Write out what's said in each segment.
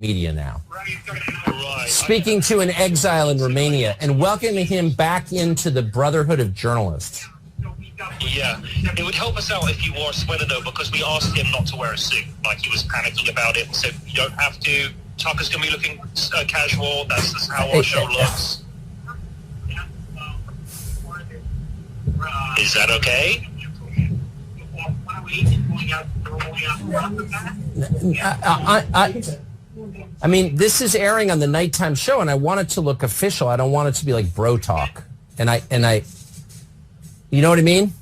media now. Right. Speaking to an exile in Romania and welcoming him back into the Brotherhood of Journalists. Yeah, it would help us out if you wore a sweater though, because we asked him not to wear a suit. Like, he was panicking about it. So you don't have to. Tucker's going to be looking casual. That's just how our show looks. Is that okay? I mean, this is airing on the nighttime show, and I want it to look official. I don't want it to be like bro talk. And I, you know what I mean?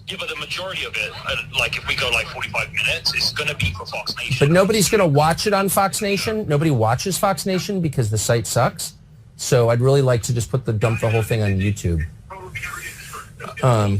Yeah, but the majority of it, like if we go like 45 minutes, it's going to be for Fox Nation. But nobody's going to watch it on Fox Nation. Nobody watches Fox Nation because the site sucks. So I'd really like to just dump the whole thing on YouTube.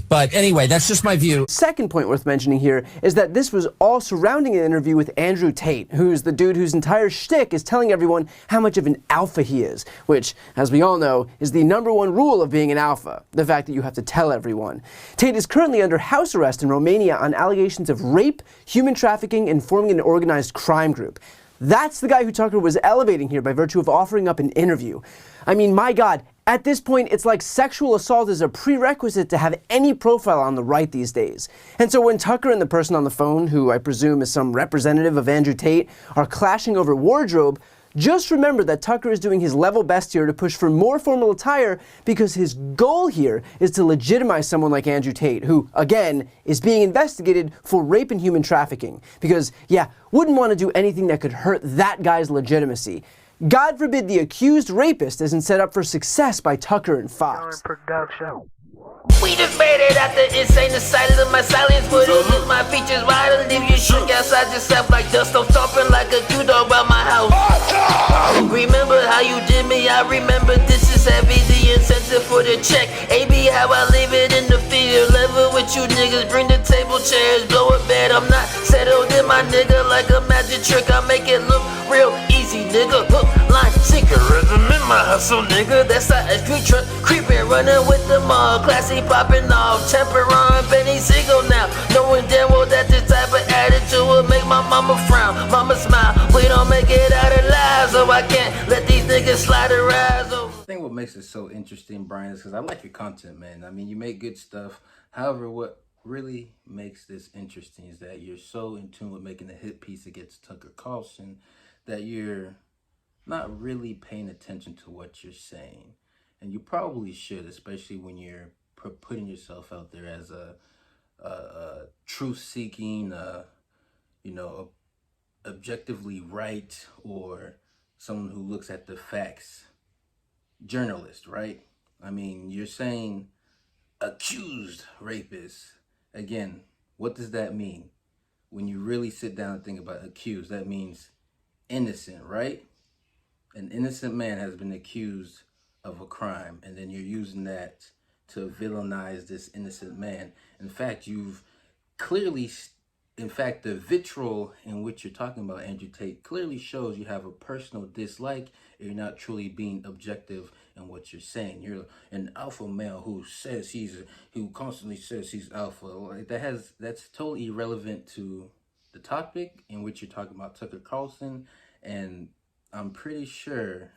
But anyway, that's just my view. Second point worth mentioning here is that this was all surrounding an interview with Andrew Tate, who's the dude whose entire shtick is telling everyone how much of an alpha he is, which, as we all know, is the #1 rule of being an alpha, the fact that you have to tell everyone. Tate is currently under house arrest in Romania on allegations of rape, human trafficking, and forming an organized crime group. That's the guy who Tucker was elevating here by virtue of offering up an interview. I mean, my God, at this point, it's like sexual assault is a prerequisite to have any profile on the right these days. And so when Tucker and the person on the phone, who I presume is some representative of Andrew Tate, are clashing over wardrobe, just remember that Tucker is doing his level best here to push for more formal attire because his goal here is to legitimize someone like Andrew Tate, who, again, is being investigated for rape and human trafficking. Because, yeah, wouldn't want to do anything that could hurt that guy's legitimacy. God forbid the accused rapist isn't set up for success by Tucker and Fox. We just made it out the insane asylum. My silence wouldn't hit my features wide and leave you shook outside yourself like dust. I'm stomping like a kudo around my house. Remember how you did me? I remember this is heavy. The incentive for the check. AB, how I leave it in the field. Level with you niggas. Bring the table chairs. Blow a bed. I'm not settled in my nigga like a magic trick. I make it look real easy, nigga. Hook, line, sinker. Rhythm in my hustle, nigga. That's how a street truck creeping, running with the mug. Classy popping off, temper on Benny Siegel now. Knowing damn well that this type of attitude will make my mama frown, mama smile. We don't make it out alive, so I can't let these niggas slide their eyes over. I think what makes it so interesting, Brian, is because I like your content, man. I mean, you make good stuff. However, what really makes this interesting is that you're so in tune with making a hit piece against Tucker Carlson that you're not really paying attention to what you're saying. And you probably should, especially when you're putting yourself out there as a truth-seeking, objectively right, or someone who looks at the facts journalist, right? I mean, you're saying accused rapist. Again, what does that mean? When you really sit down and think about accused, that means innocent, right? An innocent man has been accused of a crime, and then you're using that to villainize this innocent man. In fact, you've clearly, the vitriol in which you're talking about Andrew Tate clearly shows you have a personal dislike, and you're not truly being objective in what you're saying. You're an alpha male who constantly says he's alpha. Like, that's totally irrelevant to the topic in which you're talking about Tucker Carlson, and I'm pretty sure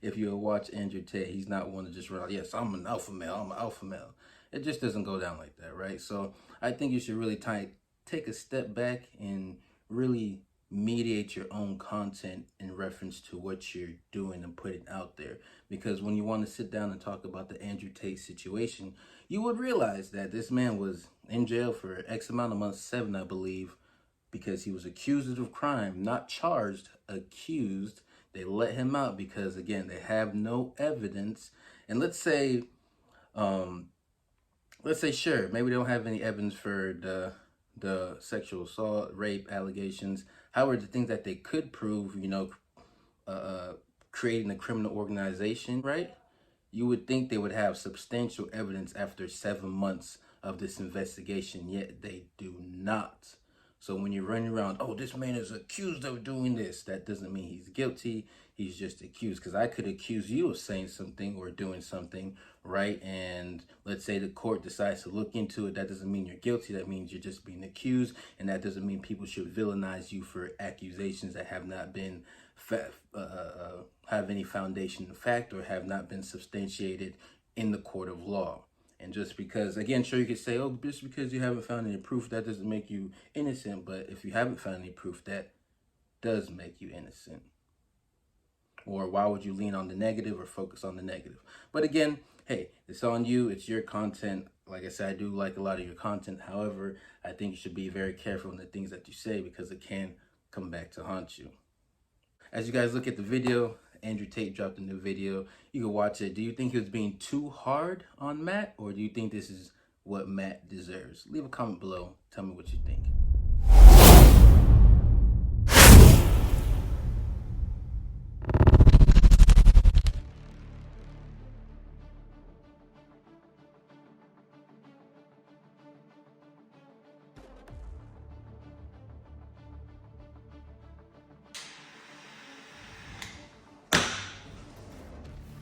if you watch Andrew Tate, he's not one to just run out, yes, I'm an alpha male. It just doesn't go down like that, right? So I think you should really take a step back and really mediate your own content in reference to what you're doing and putting out there. Because when you want to sit down and talk about the Andrew Tate situation, you would realize that this man was in jail for X amount of months, 7, I believe, because he was accused of crime, not charged, accused. They let him out because, again, they have no evidence. And let's say, sure, maybe they don't have any evidence for the sexual assault, rape allegations. However, the things that they could prove, creating a criminal organization, right? You would think they would have substantial evidence after 7 months of this investigation, yet they do not. So when you're running around, oh, this man is accused of doing this, that doesn't mean he's guilty. He's just accused. Because I could accuse you of saying something or doing something, right? And let's say the court decides to look into it. That doesn't mean you're guilty. That means you're just being accused. And that doesn't mean people should villainize you for accusations that have not been have any foundation in fact or have not been substantiated in the court of law. And just because, again, sure, you could say, oh, just because you haven't found any proof, that doesn't make you innocent. But if you haven't found any proof, that does make you innocent. Or why would you lean on the negative or focus on the negative? But again, hey, it's on you. It's your content. Like I said, I do like a lot of your content. However, I think you should be very careful in the things that you say because it can come back to haunt you. As you guys look at the video, Andrew Tate dropped a new video. You can watch it. Do you think he was being too hard on Matt, or do you think this is what Matt deserves? Leave a comment below. Tell me what you think.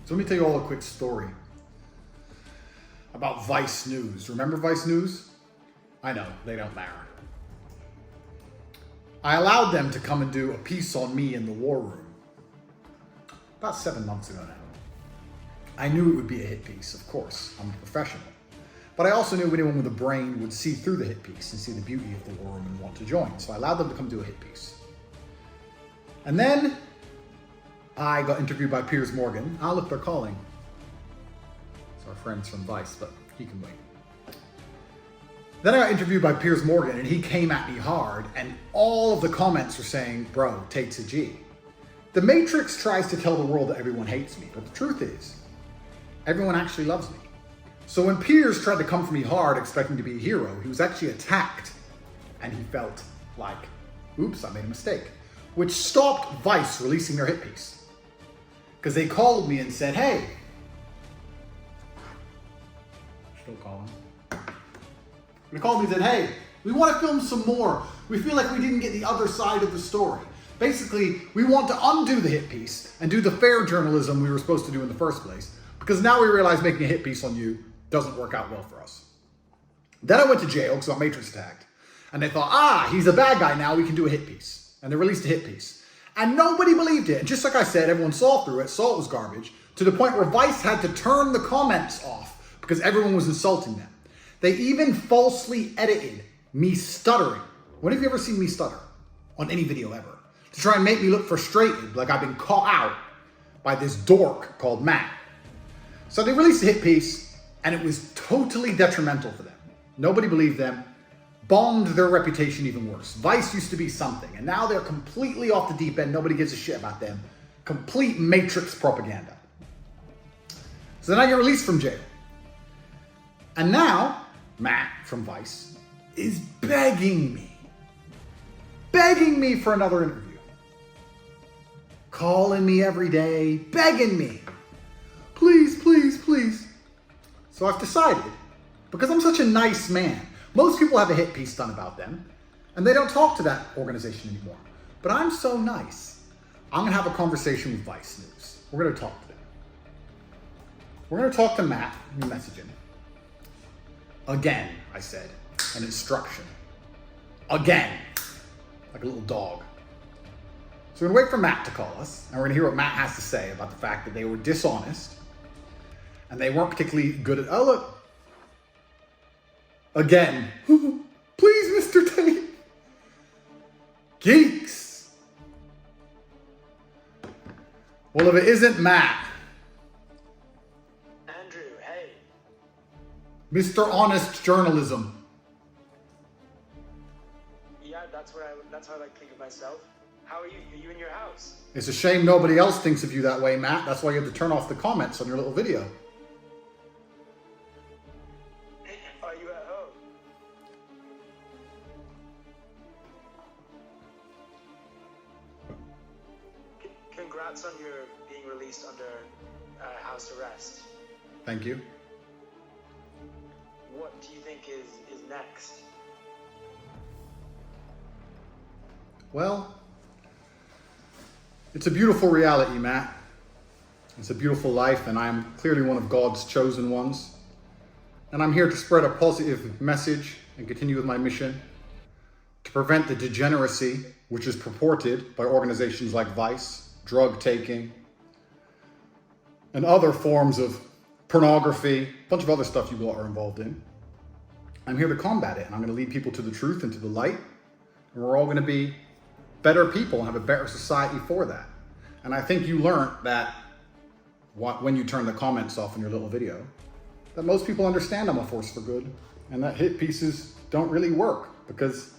So let me tell you all a quick story about Vice News. Remember Vice News? I know, they don't matter. I allowed them to come and do a piece on me in the war room about 7 months ago now. I knew it would be a hit piece, of course. I'm a professional. But I also knew anyone with a brain would see through the hit piece and see the beauty of the war room and want to join. So I allowed them to come do a hit piece. And then I got interviewed by Piers Morgan. Ah, look, they're calling. It's our friends from Vice, but he can wait. Then I got interviewed by Piers Morgan, and he came at me hard, and all of the comments were saying, bro, Tate's a G. The Matrix tries to tell the world that everyone hates me, but the truth is, everyone actually loves me. So when Piers tried to come for me hard, expecting to be a hero, he was actually attacked, and he felt like, oops, I made a mistake, which stopped Vice releasing their hit piece. Because they called me and said, hey, still calling. They called me and said, hey, we want to film some more. We feel like we didn't get the other side of the story. Basically, we want to undo the hit piece and do the fair journalism we were supposed to do in the first place. Because now we realize making a hit piece on you doesn't work out well for us. Then I went to jail because I got Matrix attacked. And they thought, he's a bad guy now, we can do a hit piece. And they released a hit piece. And nobody believed it. And just like I said, everyone saw through it, saw it was garbage, to the point where Vice had to turn the comments off because everyone was insulting them. They even falsely edited me stuttering. When have you ever seen me stutter on any video ever? To try and make me look frustrated, like I've been caught out by this dork called Matt. So they released a hit piece, and it was totally detrimental for them. Nobody believed them. Bombed their reputation even worse. Vice used to be something, and now they're completely off the deep end. Nobody gives a shit about them. Complete Matrix propaganda. So then I get released from jail. And now, Matt from Vice is begging me for another interview. Calling me every day, begging me. Please, please, please. So I've decided, because I'm such a nice man, most people have a hit piece done about them, and they don't talk to that organization anymore. But I'm so nice. I'm gonna have a conversation with Vice News. We're gonna talk to them. We're gonna talk to Matt, you message him. Again, I said, an instruction. Again, like a little dog. So we're gonna wait for Matt to call us, and we're gonna hear what Matt has to say about the fact that they were dishonest, and they weren't particularly good at, oh look, again, please, Mr. Tate. Geeks. Well, if it isn't Matt. Andrew, hey. Mr. Honest Journalism. Yeah, that's how I like to think of myself. How are you? Are you in your house? It's a shame nobody else thinks of you that way, Matt. That's why you have to turn off the comments on your little video. Are you at home? Congrats on your being released under house arrest. Thank you. What do you think is next? Well, it's a beautiful reality, Matt. It's a beautiful life, and I'm clearly one of God's chosen ones. And I'm here to spread a positive message and continue with my mission to prevent the degeneracy which is purported by organizations like Vice, drug taking, and other forms of pornography, a bunch of other stuff you lot are involved in. I'm here to combat it, and I'm going to lead people to the truth and to the light, and we're all going to be better people and have a better society for that. And I think you learned that when you turn the comments off in your little video, that most people understand I'm a force for good, and that hit pieces don't really work because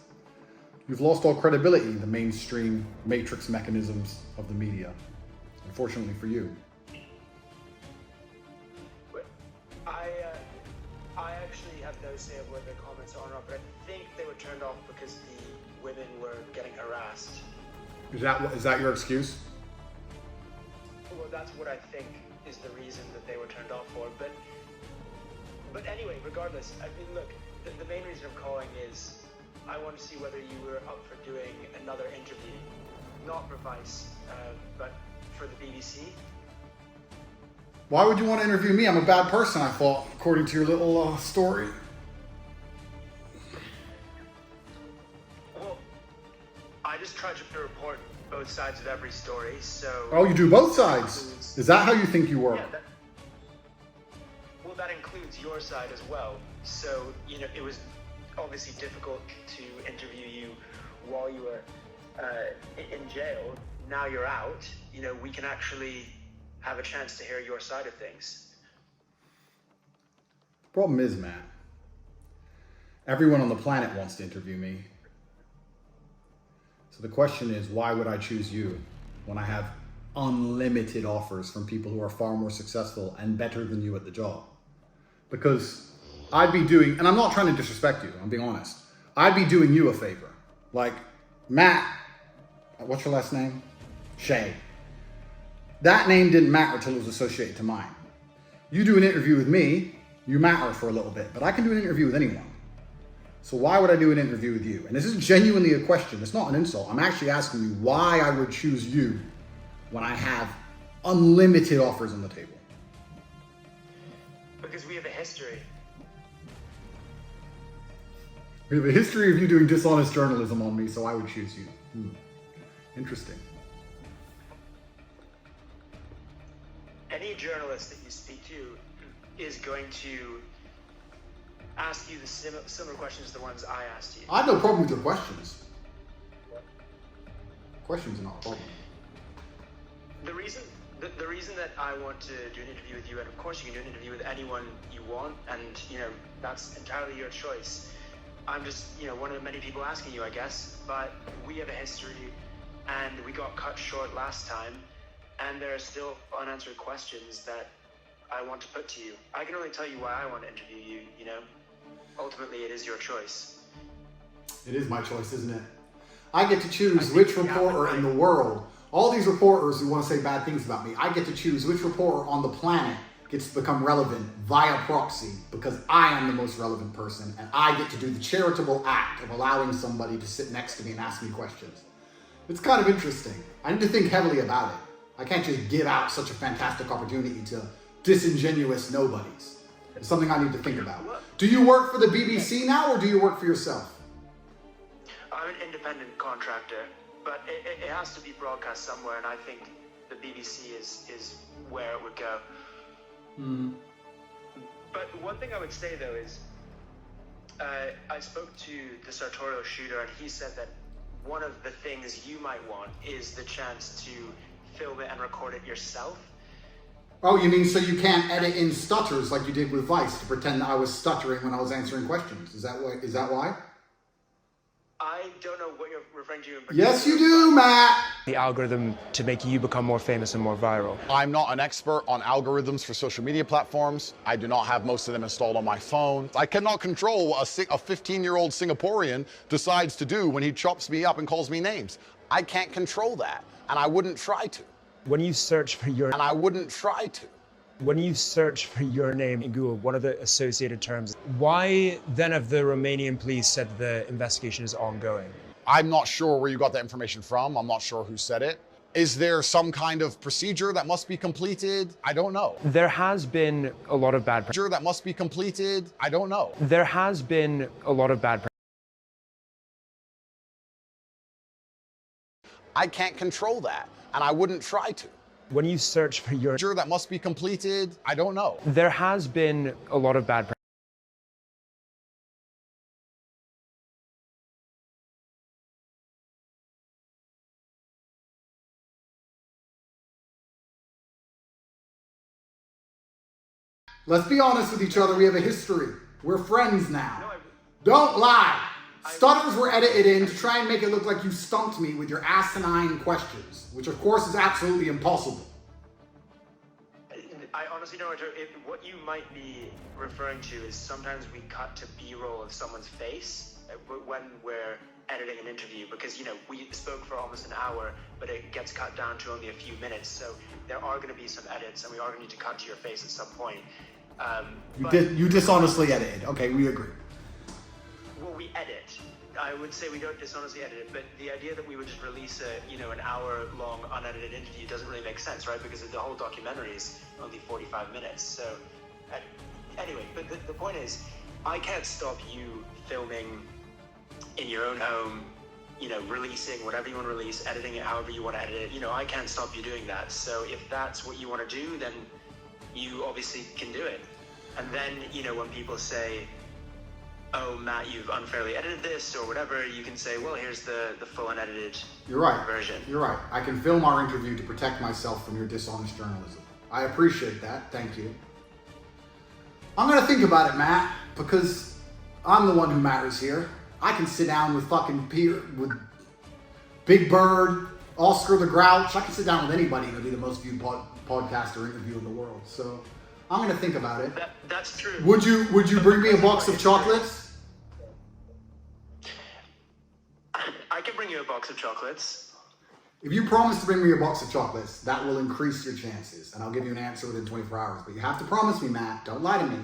you've lost all credibility in the mainstream matrix mechanisms of the media, unfortunately for you. I actually have no say of whether the comments are or not, but I think they were turned off because the women were getting harassed. Is that your excuse? Well, that's what I think is the reason that they were turned off for. But anyway, regardless, I mean, look, the main reason I'm calling is I want to see whether you were up for doing another interview, not for Vice, but for the BBC. Why would you want to interview me? I'm a bad person, I thought, according to your little story. Well, I just try to report both sides of every story, so... Oh, you do both sides? Is that how you think you work? Yeah, well, that includes your side as well. So, you know, it was obviously difficult to interview you while you were in jail. Now you're out, you know, we can actually have a chance to hear your side of things. The problem is, Matt, everyone on the planet wants to interview me. So the question is, why would I choose you when I have unlimited offers from people who are far more successful and better than you at the job? Because I'd be doing, and I'm not trying to disrespect you, I'm being honest, I'd be doing you a favor. Like, Matt, what's your last name? Shea. That name didn't matter until it was associated to mine. You do an interview with me, you matter for a little bit, but I can do an interview with anyone. So why would I do an interview with you? And this is genuinely a question. It's not an insult. I'm actually asking you why I would choose you when I have unlimited offers on the table. Because we have a history. We have a history of you doing dishonest journalism on me, so I would choose you. Interesting. Any journalist that you speak to is going to ask you the similar questions as the ones I asked you. I have no problem with your questions. Questions are not a problem. The reason that I want to do an interview with you, and of course you can do an interview with anyone you want, and you know, that's entirely your choice. I'm just, you know, one of the many people asking you, I guess, but we have a history and we got cut short last time, and there are still unanswered questions that I want to put to you. I can only tell you why I want to interview you, you know? Ultimately, it is your choice. It is my choice, isn't it? I get to choose which reporter in the world, all these reporters who want to say bad things about me, I get to choose which reporter on the planet gets to become relevant via proxy because I am the most relevant person and I get to do the charitable act of allowing somebody to sit next to me and ask me questions. It's kind of interesting. I need to think heavily about it. I can't just give out such a fantastic opportunity to disingenuous nobodies. It's something I need to think about. Do you work for the BBC now or do you work for yourself? I'm an independent contractor, but it has to be broadcast somewhere, and I think the BBC is where it would go. But one thing I would say though is, I spoke to the sartorial shooter, and he said that one of the things you might want is the chance to film it and record it yourself. Oh, you mean so you can't edit in stutters like you did with Vice to pretend that I was stuttering when I was answering questions? Is that why? I don't know what you're referring to. Yes, you do, Matt. The algorithm to make you become more famous and more viral. I'm not an expert on algorithms for social media platforms. I do not have most of them installed on my phone. I cannot control what a 15-year-old Singaporean decides to do when he chops me up and calls me names. I can't control that, and I wouldn't try to. When you search for your... And I wouldn't try to. When you search for your name in Google, one of the associated terms, why then have the Romanian police said the investigation is ongoing? I'm not sure where you got that information from. I'm not sure who said it. Is there some kind of procedure that must be completed? I don't know. There has been a lot of bad Procedure that must be completed? I don't know. There has been a lot of bad I can't control that, and I wouldn't try to. When you search for your Procedure that must be completed? I don't know. There has been a lot of bad Let's be honest with each other. We have a history. We're friends now. Don't lie. Stutters were edited in to try and make it look like you stumped me with your asinine questions, which of course is absolutely impossible. I honestly don't know what you might be referring to is sometimes we cut to B-roll of someone's face when we're editing an interview because, you know, we spoke for almost an hour, but it gets cut down to only a few minutes. So there are going to be some edits and we are going to need to cut to your face at some point. You dishonestly edited. Okay, we agree. Well, we edit. I would say we don't dishonestly edit it, but the idea that we would just release an hour-long unedited interview doesn't really make sense, right? Because the whole documentary is only 45 minutes. So, anyway, but the point is, I can't stop you filming in your own home, you know, releasing whatever you want to release, editing it however you want to edit it. You know, I can't stop you doing that. So if that's what you want to do, then you obviously can do it. And then, you know, when people say, oh, Matt, you've unfairly edited this or whatever, you can say, well, here's the full unedited version. You're right. I can film our interview to protect myself from your dishonest journalism. I appreciate that. Thank you. I'm going to think about it, Matt, because I'm the one who matters here. I can sit down with fucking Peter, with Big Bird, Oscar the Grouch. I can sit down with anybody and it'll be the most viewed podcast or interview in the world. So I'm going to think about it. That's true. Would you bring me a box of chocolates? I can bring you a box of chocolates. If you promise to bring me a box of chocolates, that will increase your chances, and I'll give you an answer within 24 hours. But you have to promise me, Matt. Don't lie to me.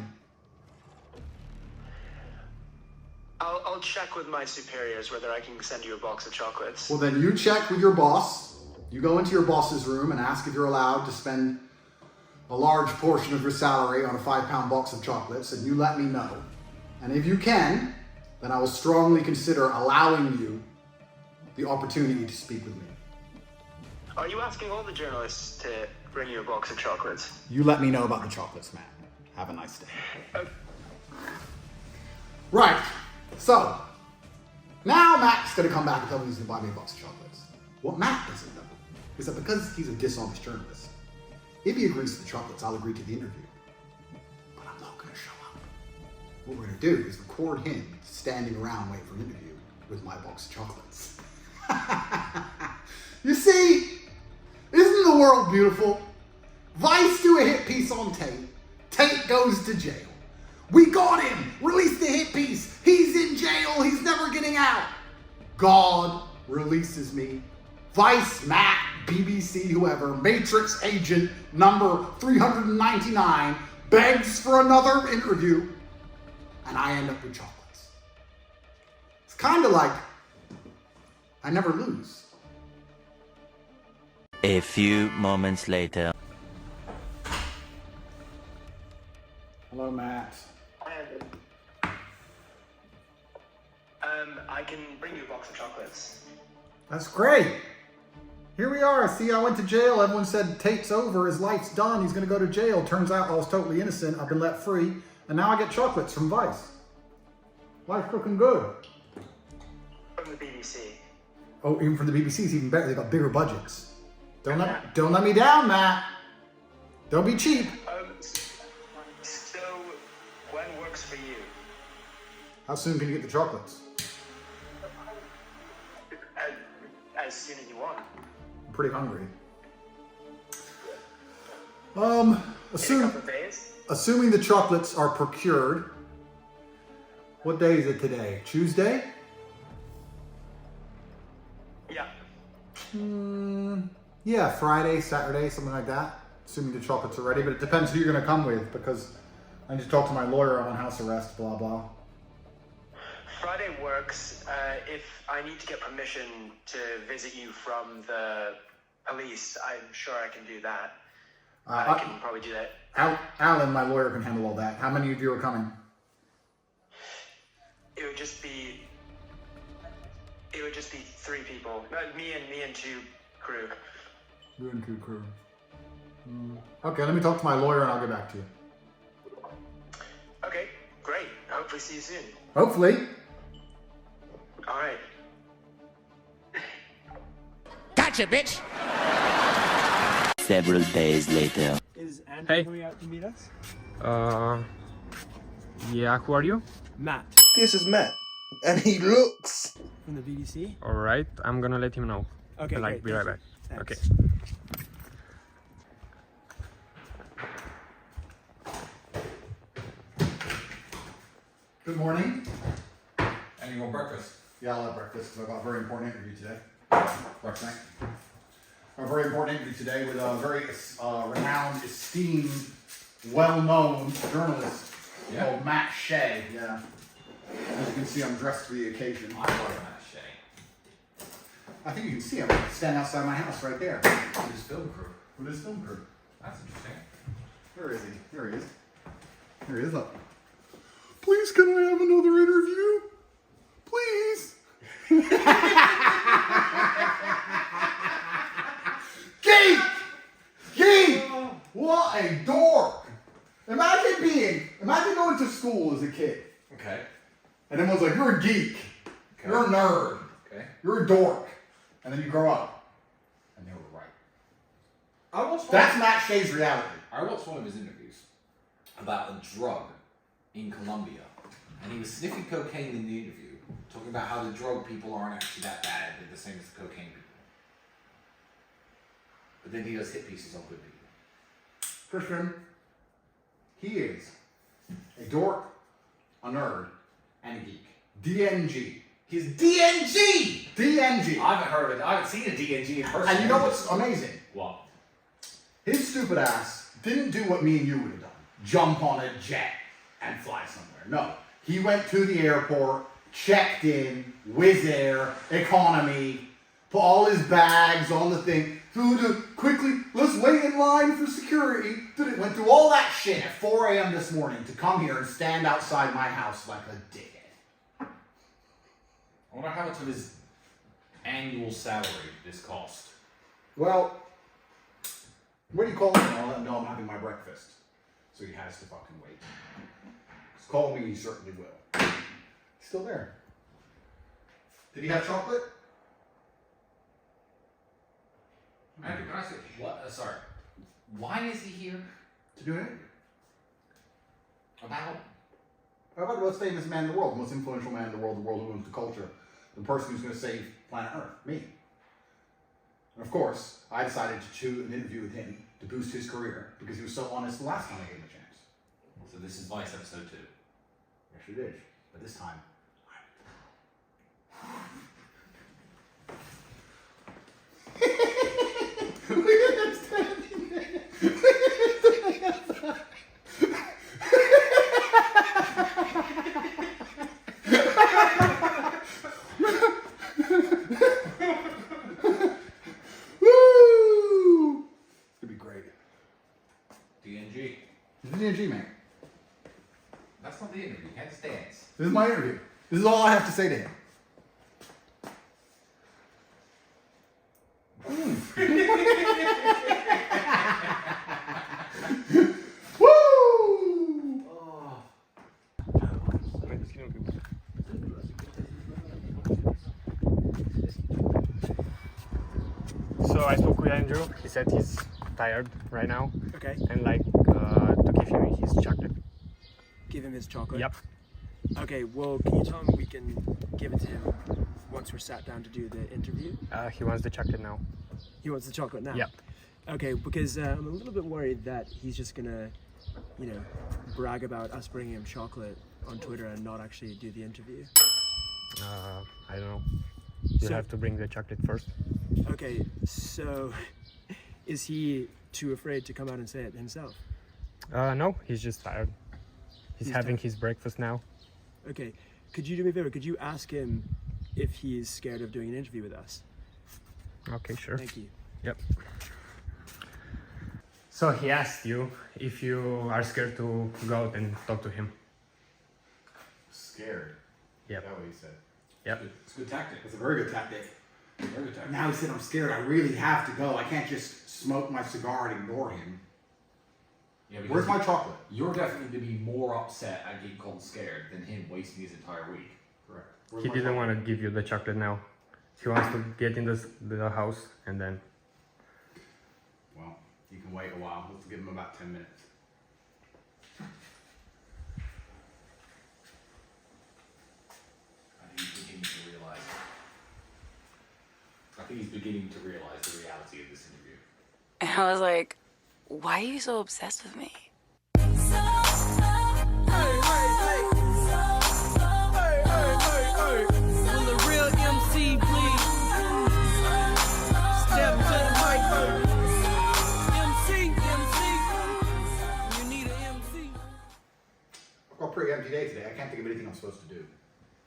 I'll check with my superiors whether I can send you a box of chocolates. Well, then you check with your boss. You go into your boss's room and ask if you're allowed to spend a large portion of your salary on a 5-pound box of chocolates, and you let me know. And if you can, then I will strongly consider allowing you the opportunity to speak with me. Are you asking all the journalists to bring you a box of chocolates? You let me know about the chocolates, Matt. Have a nice day. Right. So, now Matt's going to come back and tell me he's going to buy me a box of chocolates. What Matt doesn't know is that because he's a dishonest journalist, if he agrees to the chocolates, I'll agree to the interview. But I'm not going to show up. What we're going to do is record him standing around waiting for an interview with my box of chocolates. You see, isn't the world beautiful? Vice do a hit piece on Tate. Tate goes to jail. We got him! Release the hit piece! He's in jail! He's never getting out! God releases me. Vice, Matt, BBC, whoever, Matrix agent number 399 begs for another interview, and I end up with chocolates. It's kind of like I never lose. A few moments later. Hello, Matt. I can bring you a box of chocolates. That's great. Here we are. See, I went to jail. Everyone said Tate's over. His life's done. He's going to go to jail. Turns out I was totally innocent. I've been let free. And now I get chocolates from Vice. Life's looking good. From the BBC. Oh, even from the BBC's even better. They got bigger budgets. Don't let me down, Matt. Don't be cheap. So, when works for you? How soon can you get the chocolates? As soon as you want. I'm pretty hungry. Assuming the chocolates are procured. What day is it today? Tuesday? Yeah. Yeah, Friday, Saturday, something like that. Assuming the chocolates are ready, but it depends who you're going to come with because I need to talk to my lawyer. I'm on house arrest, blah, blah. Friday works. If I need to get permission to visit you from the police, I'm sure I can do that. I can probably do that. Alan, my lawyer, can handle all that. How many of you are coming? It would just be 3 people. Me and 2 crew. You and 2 crew. Okay, let me talk to my lawyer and I'll get back to you. Okay, great. Hopefully see you soon. Hopefully. All right. Gotcha, bitch! Several days later. Is Andrew coming out to meet us? Yeah, who are you? Matt. This is Matt, and he looks... From the BBC? Alright, I'm gonna let him know. Okay, great. Be right back. Thanks. Okay. Good morning. And you want breakfast? Yeah, I'll have breakfast because I've got a very important interview today. Breakfast. A very important interview today with a very renowned, esteemed, well-known journalist called Matt Shea. Yeah. As you can see, I'm dressed for the occasion. I love Matt Shea. I think you can see him stand outside my house right there. With his film crew. With his film crew. That's interesting. Where is he? Here he is. Here he is. Look. Please, can I have another interview? Please. Geek! What a dork! Imagine going to school as a kid. Okay. And everyone's like, you're a geek. Okay. You're a nerd. Okay. You're a dork. And then you grow up. And they were right. That's Matt Shea's reality. I watched one of his interviews about a drug in Colombia. And he was sniffing cocaine in the interview, talking about how the drug people aren't actually that bad. They're the same as the cocaine people. But then he does hit pieces on good people. Christian, he is a dork, a nerd, and a geek. DNG. He's DNG! DNG. I haven't heard of it. I haven't seen a DNG in person. And you know what's amazing? What? His stupid ass didn't do what me and you would have done. Jump on a jet and fly somewhere. No. He went to the airport, checked in, Wizz Air, economy, put all his bags on the thing, quickly, let's wait in line for security. Went through all that shit at 4 a.m. this morning to come here and stand outside my house like a dickhead. I wonder how much of his annual salary this cost. Well, what do you call him? I'll let him know I'm having my breakfast. So he has to fucking wait. Just call me, he certainly will. He's still there. Did he have chocolate? Andrew, can I say, what? Sorry. Why is he here? To do it? About? About the most famous man in the world, the most influential man in the world who owns the culture. The person who's going to save planet Earth. Me. And of course, I decided to do an interview with him to boost his career because he was so honest the last time I gave him a chance. So this is Vice episode 2. Yes, you did. But this time, look at him standing there. Woo! It's gonna be great. DNG. This is DNG, man. That's not the interview. You can't just dance. This is my interview. This is all I have to say to him. Woo! So I spoke with Andrew. He said he's tired right now. Okay. And to give him his chocolate. Give him his chocolate? Yep. Okay, well, can you tell him we can give it to him once we're sat down to do the interview? He wants the chocolate now. He wants the chocolate now? Yep. Okay, because I'm a little bit worried that he's just gonna, brag about us bringing him chocolate on Twitter and not actually do the interview. I don't know. You have to bring the chocolate first. Okay, so is he too afraid to come out and say it himself? No, he's just tired. He's having his breakfast now. Okay, Could you do me a favor? Could you ask him if he is scared of doing an interview with us? Okay, sure. Thank you. Yep. So he asked you if you are scared to go out and talk to him. Scared? Yep. Is that what he said? Yep. It's a good tactic. It's a very good tactic. Very good tactic. Now he said I'm scared. I really have to go. I can't just smoke my cigar and ignore him. Yeah, Where's my chocolate? You're definitely going to be more upset at getting called scared than him wasting his entire week. Correct. He didn't want to give you the chocolate now. He wants to get in the house and then. Well, you can wait a while. Let's give him about 10 minutes. I think he's beginning to realize the reality of this interview. And I was like, why are you so obsessed with me? Will the real MC please step to the mic? MC, you need an MC. I've got a pretty empty day today. I can't think of anything I'm supposed to do.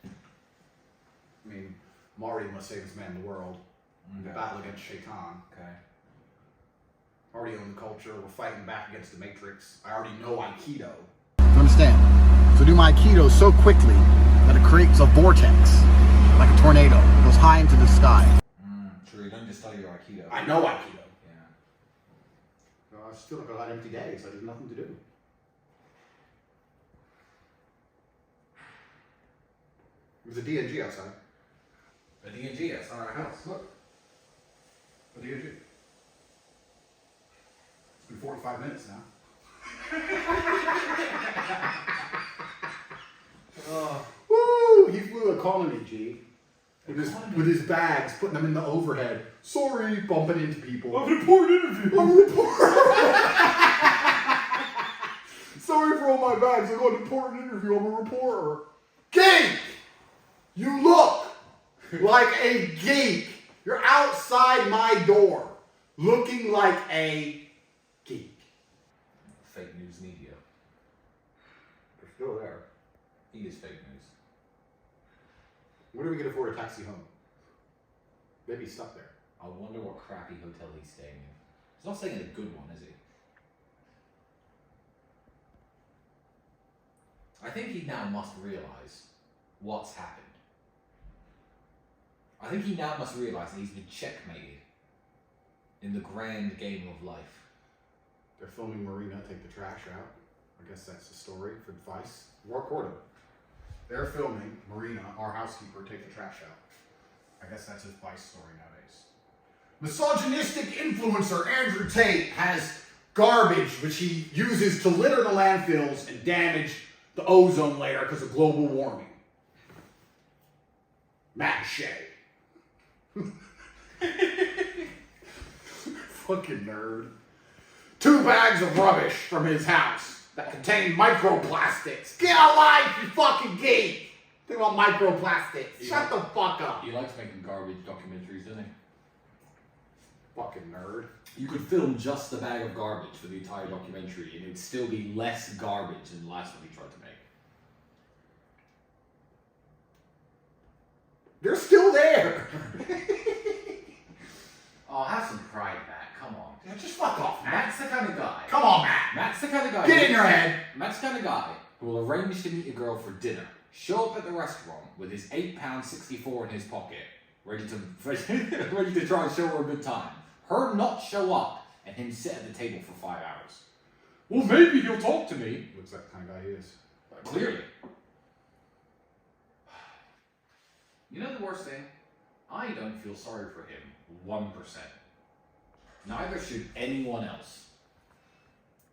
I mean, I'm already the most famous man in the world. The battle against Shaitan. Okay. Already own the culture. We're fighting back against the Matrix. I already know Aikido. You understand? So do my Aikido so quickly that it creates a vortex, like a tornado. It goes high into the sky. Sure, you don't just study your Aikido. I know Aikido. Yeah. I still got a lot of empty days. There's nothing to do. There's a D&G outside. A D&G outside our house. Look. A D&G. It's been 45 minutes now. Woo! He flew economy, G. With his bags, putting them in the overhead. Sorry, bumping into people. I'm an important interview. I'm a reporter. Sorry for all my bags. I got an important interview. I'm a reporter. Geek! You look like a geek. You're outside my door, looking like a geek. Fake news media. They're still there. He is fake news. When are we going to afford a taxi home? Maybe he's stuck there. I wonder what crappy hotel he's staying in. He's not staying in a good one, is he? I think he now must realize what's happened. I think he now must realize that he's been checkmated in the grand game of life. They're filming Marina take the trash out. I guess that's the story for Vice. Record it. They're filming Marina, our housekeeper, take the trash out. I guess that's his Vice story nowadays. Misogynistic influencer Andrew Tate has garbage which he uses to litter the landfills and damage the ozone layer because of global warming. Matt Shea. Fucking nerd. 2 bags of rubbish from his house that contain microplastics. Get a life, you fucking geek! Think about microplastics. Shut the fuck up. He likes making garbage documentaries, doesn't he? Fucking nerd. You could film just the bag of garbage for the entire documentary and it would still be less garbage than the last one he tried to make. They're still there. Oh, have some pride, Matt. Come on. Yeah, just fuck off, Matt. Matt's the kind of guy. Come on, Matt. Matt's the kind of guy. Get in your head. Matt's the kind of guy who will arrange to meet a girl for dinner, show up at the restaurant with his £8.64 in his pocket, ready to try and show her a good time. Her not show up and him sit at the table for 5 hours. Well, maybe he'll talk to me. Looks like the kind of guy he is. Clearly. You know the worst thing? I don't feel sorry for him 1%. Neither should anyone else.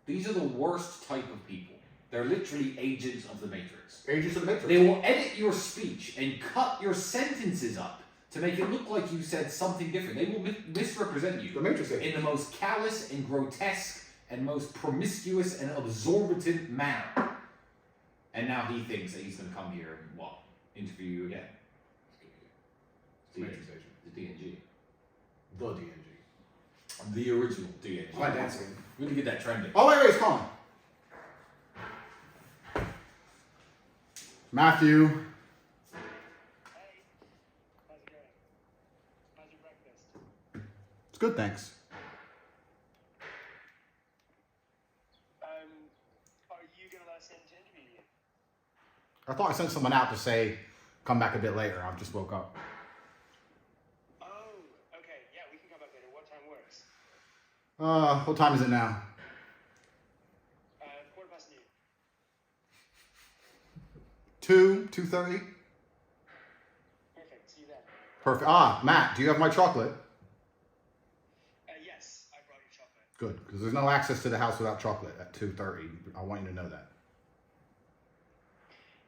These are the worst type of people. They're literally agents of the Matrix. Agents of the Matrix. They will edit your speech and cut your sentences up to make it look like you said something different. They will misrepresent you. The Matrix agents. In the most callous and grotesque and most promiscuous and absorbent manner. And now he thinks that he's going to come here and what? Interview you again. The Matrix agent. The D&G. The D&G. The original D&G. My dancing. We need to get that trending. Oh, wait, he's calling. Matthew, good, thanks. Are you gonna let us in to interview you? I thought I sent someone out to say, come back a bit later. I just woke up. Oh, okay. Yeah, we can come back later. What time works? What time is it now? noon. 2:30? Perfect. See you then. Perfect. Matt, do you have my chocolate? Yes, I brought you chocolate. Good, because there's no access to the house without chocolate at 2:30. I want you to know that.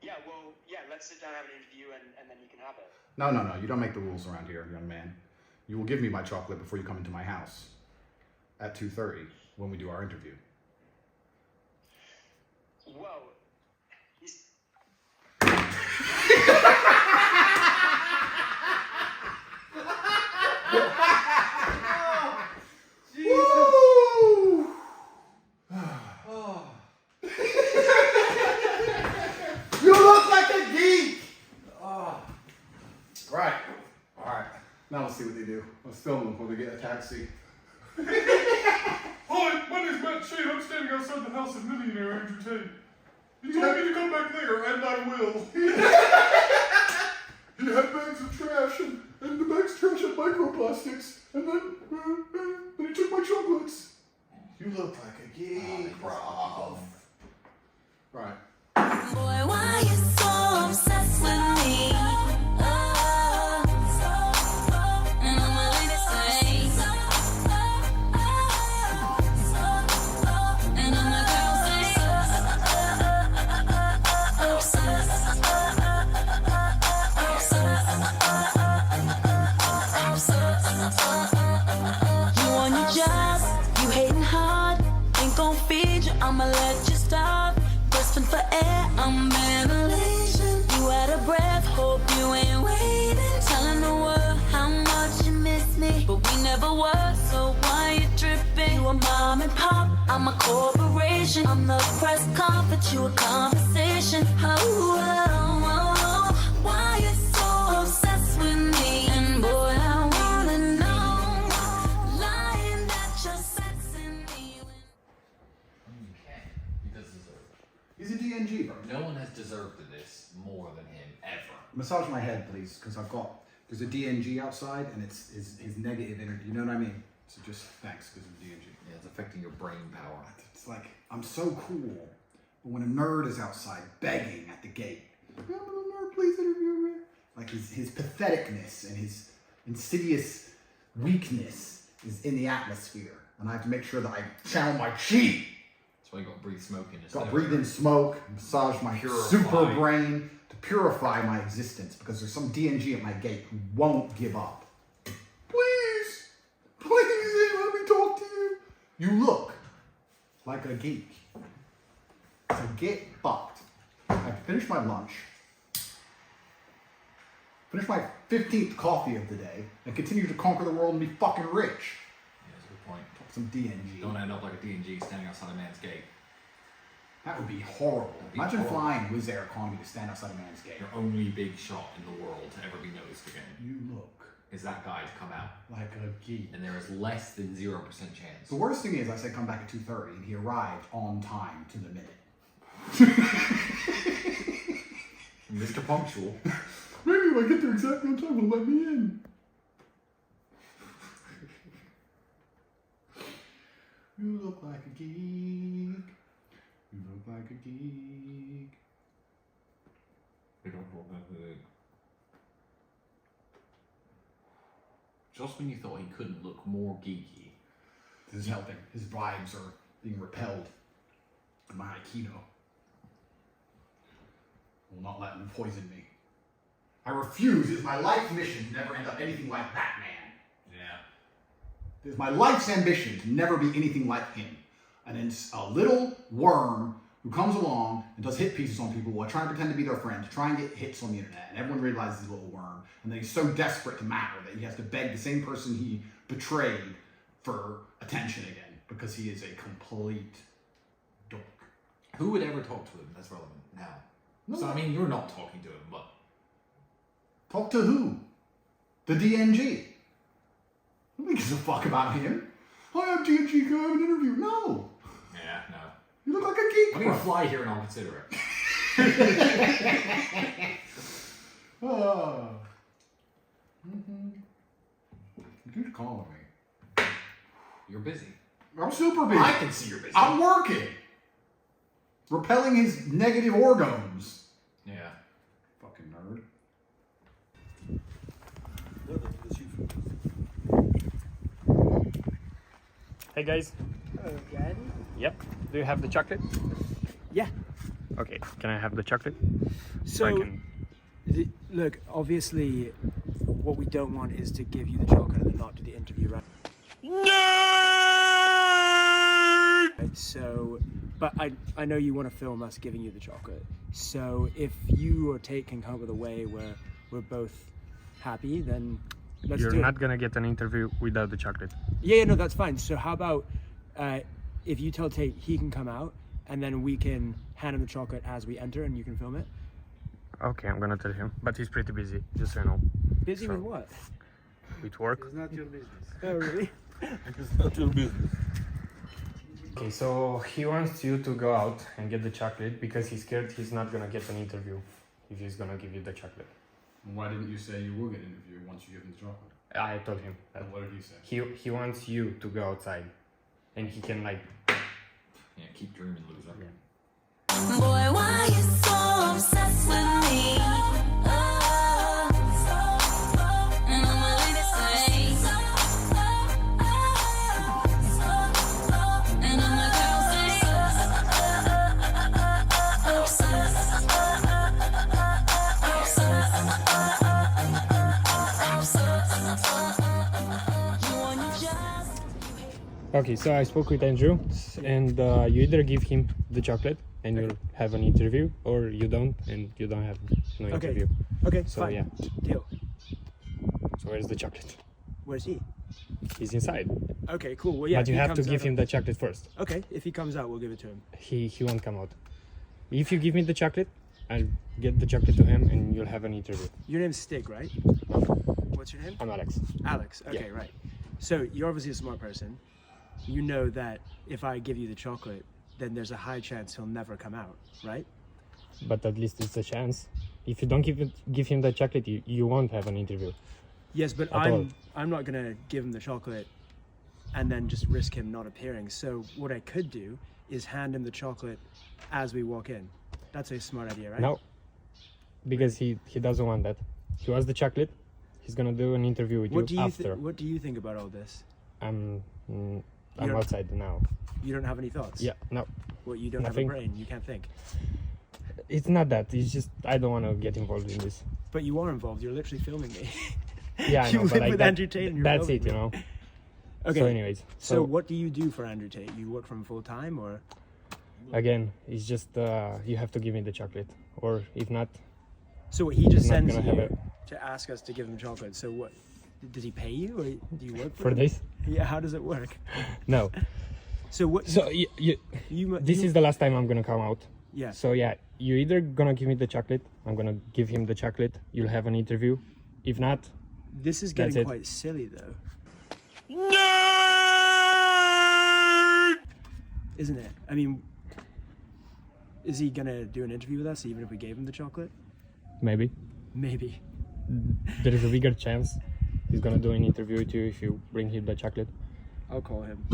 Yeah, well, let's sit down and have an interview and then you can have it. No. You don't make the rules around here, young man. You will give me my chocolate before you come into my house at 2:30 when we do our interview. Whoa. You look like a geek! Right. Alright. Now let's see what they do. Let's film them before they get a taxi. Hi, my name's Matt Shea. I'm standing outside the house of millionaire Andrew Tate. He told me to come back later, and I will. He had bags of trash, and the bags of trash had microplastics, and then he took my chocolates. You look like a geek, bro. Right. Boy, why you so obsessed with me? And I'm willing to say, and I'm a girl you on your job, you hating hard, ain't gon' feed you, I'ma let you starve. Grasping for air, I'm ventilation. You out of breath, hope you ain't waiting. Telling the world how much you miss me, but we never were, so why you tripping? You a mom and pop, I'm a corporation. I'm the press conference, you a conversation. Why you so obsessed with me? And boy, I wanna know, lying that you're sexing me. You can. He does deserve it. He's a DNG, bro. No one has deserved this more than him, ever. Massage my head, please, because there's a DNG outside, and it's his negative energy. You know what I mean? So just thanks, because of DNG. Yeah, it's affecting your brain power. It's like, I'm so cool, but when a nerd is outside begging at the gate, I'm a nerd, please interview me. Like his patheticness and his insidious weakness is in the atmosphere, and I have to make sure that I channel my chi. That's why you got to breathe smoke in. Got to breathe in smoke, massage my super brain to purify my existence, because there's some DNG at my gate who won't give up. Please, let me talk to you. You look like a geek. So get fucked. I finished my lunch, finish my 15th coffee of the day, and continue to conquer the world and be fucking rich. Yeah, that's a good point. Talk some DNG. Don't end up like a DNG standing outside a man's gate. That would be horrible. Imagine flying Wizz Air economy to stand outside a man's gate. Your only big shot in the world to ever be noticed again. You look is that guy to come out. Like a geek. And there is less than 0% chance. The worst thing is I said come back at 2:30 and he arrived on time to the minute. Mr. Punctual. Maybe if I get there exactly on time, he'll let me in. You look like a geek. You look like a geek. We don't hold that big. Just when you thought he couldn't look more geeky. This is helping. His vibes are being repelled by my Aikido. Will not let him poison me. I refuse. It is my life mission to never end up anything like that man. Yeah. It is my life's ambition to never be anything like him. And then a little worm who comes along and does hit pieces on people while trying to pretend to be their friend, to try and get hits on the internet. And everyone realizes he's a little worm. And then he's so desperate to matter that he has to beg the same person he betrayed for attention again, because he is a complete dork. Who would ever talk to him that's relevant now? No. So, I mean, you're not talking to him, but... Talk to who? The DNG. Nobody gives a fuck about him. Hi, I'm TNG. Can I have an interview? No. Yeah, no. You look like a geek. I'm going to fly here and I'll consider it. Keep calling me. You're busy. I'm super busy. I can see you're busy. I'm working. Repelling his negative orgons. Yeah. Fucking nerd. Hey guys. Hello, Daddy. Yep. Do you have the chocolate? Yeah. Okay. Can I have the chocolate? So, I can... look, obviously, what we don't want is to give you the chocolate and then not do the interview, right? So, but I know you want to film us giving you the chocolate. So if you or Tate can come up with a way where we're both happy, then let's do it. You're not gonna get an interview without the chocolate. Yeah, no, that's fine. So how about if you tell Tate he can come out, and then we can hand him the chocolate as we enter, and you can film it. Okay, I'm gonna tell him, but he's pretty busy, just so you know. Busy with what? With work. It's not your business. Oh, really? It's not your business. Okay, so he wants you to go out and get the chocolate because he's scared he's not gonna get an interview if he's gonna give you the chocolate. Why didn't you say you will get an interview once you give him the chocolate? I told him that. And what did he say? He wants you to go outside and he can like... Yeah, keep dreaming, loser. Yeah. Boy, why you so obsessed with me? And I'm willing to say, and I'm a girl Okay, so I spoke with Andrew and you either give him the chocolate and you'll have an interview, or you don't and you don't have no interview. Okay, so fine. Yeah. Deal. So where's the chocolate? Where's he? He's inside. Okay, cool. Well, yeah. But you he have to comes give out- him the chocolate first. Okay, if he comes out, we'll give it to him. He won't come out. If you give me the chocolate, I'll get the chocolate to him and you'll have an interview. Your name's Stig, right? What's your name? I'm Alex. Alex. Okay, right. So you're obviously a smart person. You know that if I give you the chocolate, then there's a high chance he'll never come out, right? But at least it's a chance. If you don't give him the chocolate, you won't have an interview. Yes, but At all. I'm not gonna give him the chocolate and then just risk him not appearing. So what I could do is hand him the chocolate as we walk in. That's a smart idea, right? No, because he doesn't want that. He wants the chocolate. He's gonna do an interview with you after. What do you think about all this? I'm don't- outside now. You don't have any thoughts? Yeah, no. Well, you don't Nothing. have a brain. You can't think. It's not that. It's just I don't want to get involved in this. But you are involved. You're literally filming me. Yeah, I You know. But live like with that, Andrew Tate and you're that's filming it, you me. know. Okay. So, anyways, So what do you do for Andrew Tate? You work for him full time, or? again, it's just you have to give me the chocolate, or if not. So he just I'm not sends gonna have you to ask us to give him chocolate. So what? Does he pay you, or do you work for For him? this? Yeah. How does it work? No. So what? So this is the last time I'm gonna come out. Yeah. So yeah, you're either gonna give me the chocolate. I'm gonna give him the chocolate. You'll have an interview. If not, This is that's getting it. quite silly, though. Isn't it? I mean, is he gonna do an interview with us even if we gave him the chocolate? Maybe. Maybe. There is a bigger chance he's gonna do an interview with you if you bring him the chocolate. I'll call him.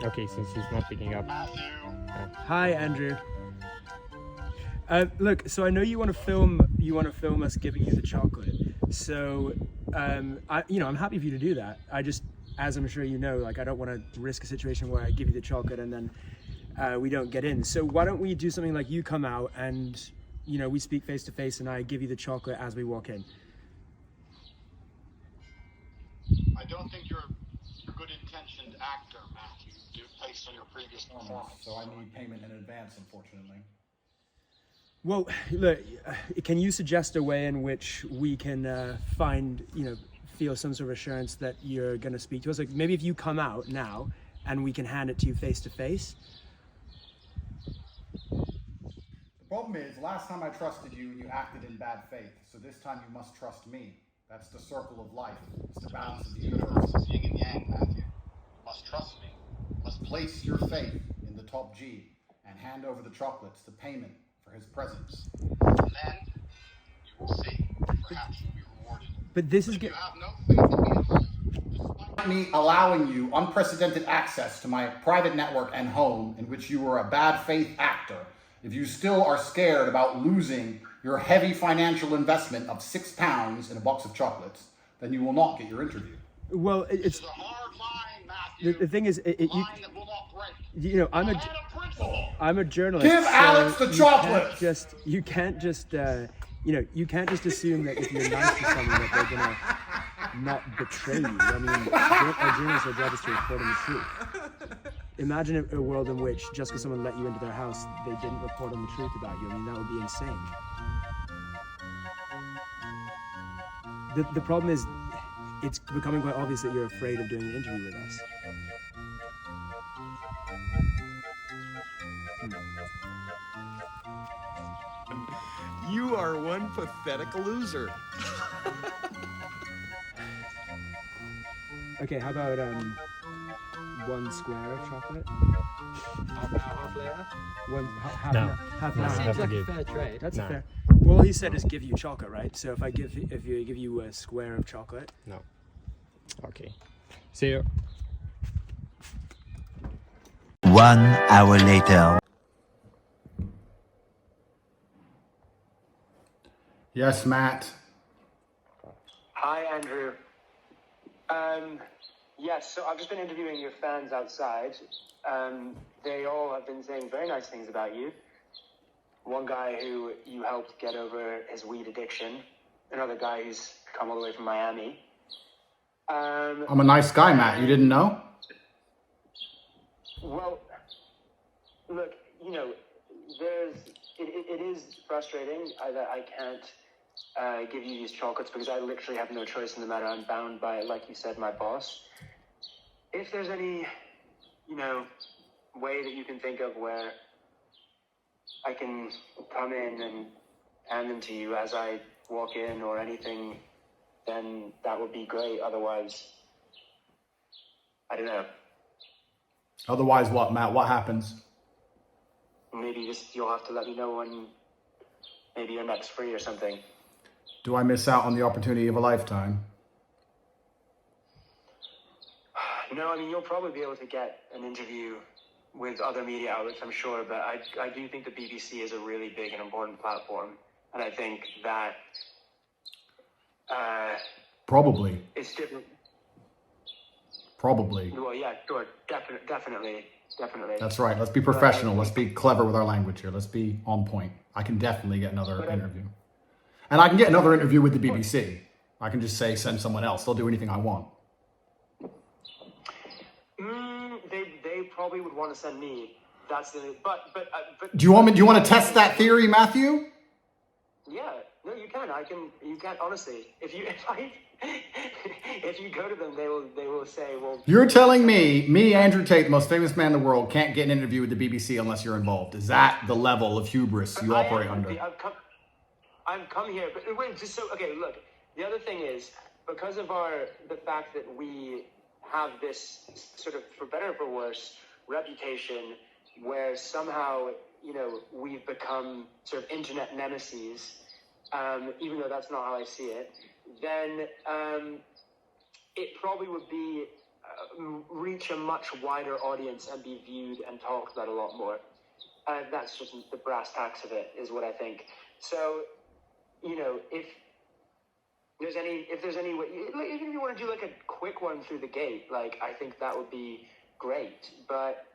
Okay, since he's not picking up. Hi, Andrew. Look, so I know you want to film us giving you the chocolate. So, I'm happy for you to do that. I just, as I'm sure you know, like I don't want to risk a situation where I give you the chocolate and then we don't get in. So why don't we do something like you come out and, we speak face to face and I give you the chocolate as we walk in. I don't think you're a good-intentioned actor, Matthew, based on your previous performance. So I need payment in advance, unfortunately. Well, look, can you suggest a way in which we can feel some sort of assurance that you're going to speak to us? Like maybe if you come out now and we can hand it to you face to face. The problem is, last time I trusted you, you acted in bad faith. So this time you must trust me. That's the circle of life. It's the balance of the universe. It's yin and yang, Matthew. You must trust me. You must place your faith in the top G and hand over the chocolates, the payment for his presence. And then you will see. Perhaps you'll be rewarded. But this is you have no faith in me. Despite me allowing you unprecedented access to my private network and home, in which you were a bad faith actor, if you still are scared about losing your heavy financial investment of £6 in a box of chocolates, then you will not get your interview. Well, it's a hard line, Matthew. The thing is, line that will not break. I'm a journalist. Give Alex the chocolate. You can't just assume that if you're nice to someone that they're gonna not betray you. I mean, a journalist's job is to report on the truth. Imagine a world in which just because someone let you into their house, they didn't report on the truth about you. I mean, that would be insane. The problem is, it's becoming quite obvious that you're afraid of doing an interview with us. You are one pathetic loser. Okay, how about 1 square of chocolate? Half an hour later? Half an hour. That seems like a fair trade. That's fair. Well, he said is give you chocolate, right? So if you give you a square of chocolate. No. Okay. See you. 1 hour later. Yes, Matt. Hi, Andrew. Yes, so I've just been interviewing your fans outside. They all have been saying very nice things about you. One guy who you helped get over his weed addiction. Another guy who's come all the way from Miami. I'm a nice guy, Matt. You didn't know? Well, look, it is frustrating that I can't give you these chocolates because I literally have no choice in the matter. I'm bound by, like you said, my boss. If there's any, way that you can think of where I can come in and hand them to you as I walk in or anything, then that would be great. Otherwise, I don't know. Otherwise what, Matt? What happens? Maybe you'll have to let me know when maybe you're next free or something. Do I miss out on the opportunity of a lifetime? No, I mean, you'll probably be able to get an interview with other media outlets, I'm sure, but I do think the BBC is a really big and important platform, and I think that Probably. It's different. Probably. Well, yeah, sure, definitely. That's right. Let's be professional. Let's be clever with our language here. Let's be on point. I can definitely get another interview. And I can get another interview with the BBC. I can just say, send someone else. They'll do anything I want. They probably would want to send me. That's the but. Do you want to test that theory, Matthew? Yeah. No, you can. You can. Honestly, if you go to them, they will say, well. You're telling me, Andrew Tate, the most famous man in the world, can't get an interview with the BBC unless you're involved. Is that the level of hubris you operate under? I've come here, but wait, just so, okay, look, the other thing is, because of the fact that we have this sort of, for better or for worse, reputation where somehow, we've become sort of internet nemesis, even though that's not how I see it, then it probably would be reach a much wider audience and be viewed and talked about a lot more. That's just the brass tacks of it, is what I think. So, if there's any way, even if you want to do like a quick one through the gate, like I think that would be great. But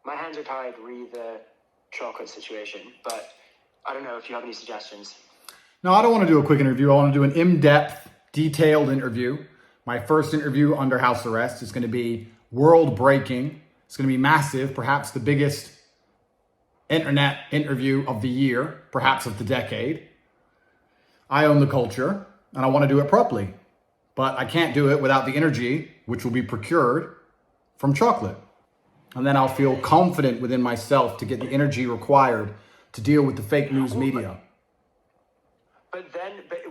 my hands are tied re the chocolate situation. But I don't know if you have any suggestions. No, I don't want to do a quick interview. I want to do an in-depth, detailed interview. My first interview under house arrest is going to be world-breaking. It's going to be massive, perhaps the biggest internet interview of the year, perhaps of the decade. I own the culture, and I want to do it properly. But I can't do it without the energy, which will be procured from chocolate. And then I'll feel confident within myself to get the energy required to deal with the fake news media. But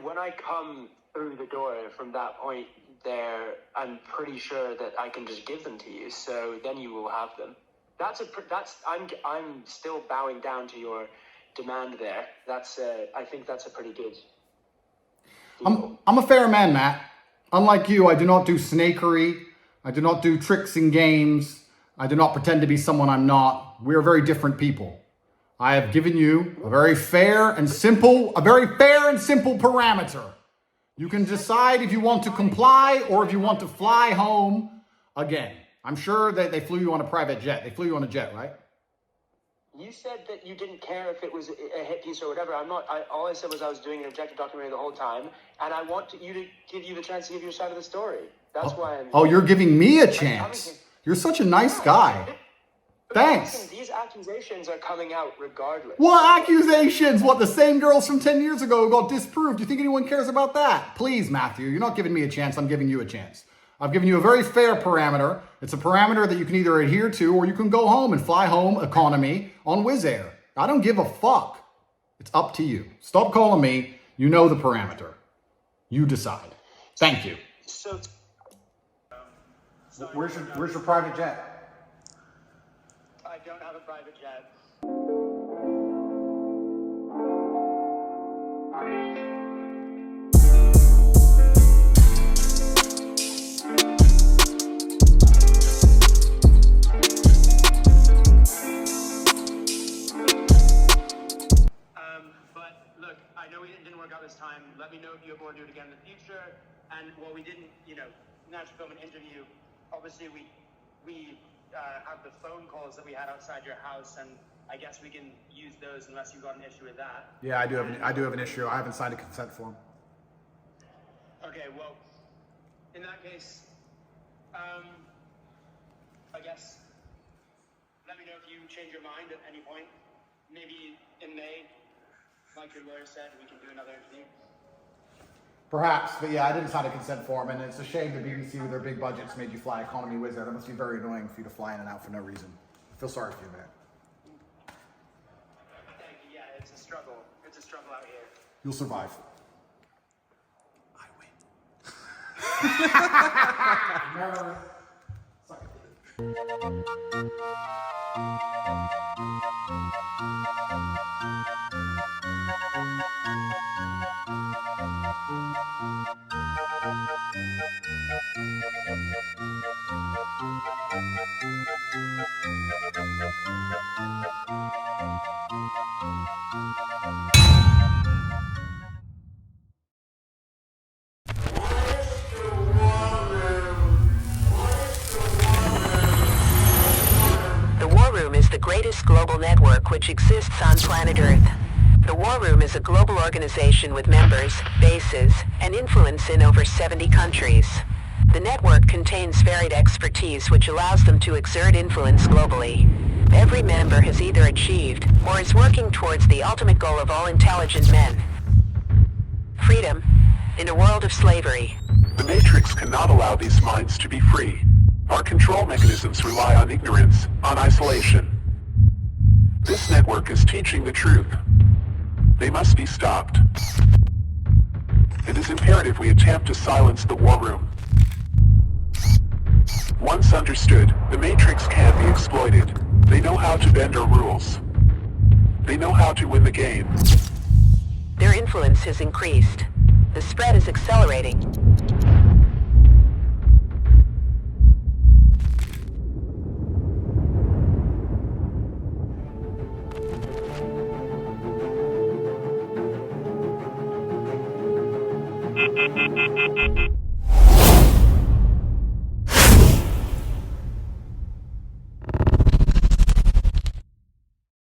when I come through the door from that point there, I'm pretty sure that I can just give them to you. So then you will have them. I'm still bowing down to your demand there. I think that's a pretty good deal. I'm a fair man, Matt. Unlike you, I do not do snakery. I do not do tricks and games. I do not pretend to be someone I'm not. We are very different people. I have given you a very fair and simple parameter. You can decide if you want to comply or if you want to fly home again. I'm sure that they flew you on a private jet. They flew you on a jet, right? You said that you didn't care if it was a hit piece or whatever. All I said was I was doing an objective documentary the whole time, and I want you to give you the chance to give your side of the story. That's why I'm... Oh, you're giving me a chance. You're such a nice guy. Thanks. These accusations are coming out regardless. What accusations? What, the same girls from 10 years ago got disproved? Do you think anyone cares about that? Please, Matthew, you're not giving me a chance. I'm giving you a chance. I've given you a very fair parameter. It's a parameter that you can either adhere to or you can go home and fly home economy on Wizz Air. I don't give a fuck. It's up to you. Stop calling me. You know the parameter. You decide. Thank you. Where's your private jet? I don't have a private jet. But look, I know it didn't work out this time. Let me know if you ever want to do it again in the future. And while we didn't, naturally film an interview, obviously we have the phone calls that we had outside your house, and I guess we can use those unless you've got an issue with that. Yeah, I do have an issue. I haven't signed a consent form. Okay, well, in that case, I guess let me know if you change your mind at any point. Maybe in May, like your lawyer said, we can do another interview. Perhaps, but yeah, I didn't sign a consent form, and it's a shame the BBC with their big budgets made you fly economy Wizz Air. That must be very annoying for you to fly in and out for no reason. I feel sorry for you, man. Thank you. Yeah, it's a struggle. It's a struggle out here. You'll survive. I win. Never. Suck it. The greatest global network which exists on planet Earth. The War Room is a global organization with members, bases, and influence in over 70 countries. The network contains varied expertise which allows them to exert influence globally. Every member has either achieved or is working towards the ultimate goal of all intelligent men. Freedom in a world of slavery. The Matrix cannot allow these minds to be free. Our control mechanisms rely on ignorance, on isolation. This network is teaching the truth. They must be stopped. It is imperative we attempt to silence the War Room. Once understood, the Matrix can be exploited. They know how to bend our rules. They know how to win the game. Their influence has increased. The spread is accelerating. Bye.